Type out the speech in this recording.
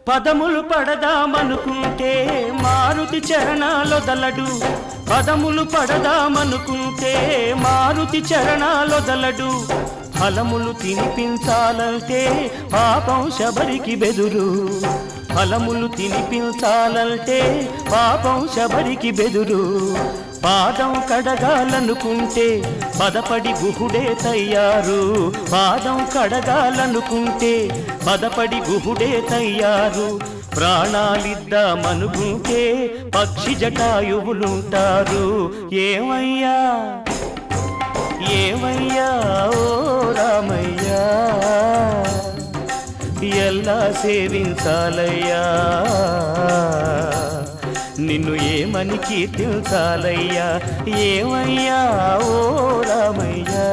పదములు పడదామనుకుంటే మారుతి చరణాలొదలడు, పదములు పడదామనుకుంటే మారుతి చరణాలొదలడు. ఫలములు తినిపించాలంటే పాపం శబరికి బెదురు, ఫలములు తినిపించాలంటే పాపం శబరికి బెదురు. పాదం కడగాలనుకుంటే పదపడి గుహుడే తయ్యారు, పాదం కడగాలనుకుంటే పదపడి గుహుడే తయ్యారు. ప్రాణాలిద్దామనుకుంటే పక్షి జటాయువులుంటారు. ఏమయ్యా ఏమయ్యా ఓ రామయ్యా, ఎలా సేవించాలయ్యా, నిన్ను ఏమని కీర్తించాలయ్యా. ఏమయ్యా ఓ రామయ్యా.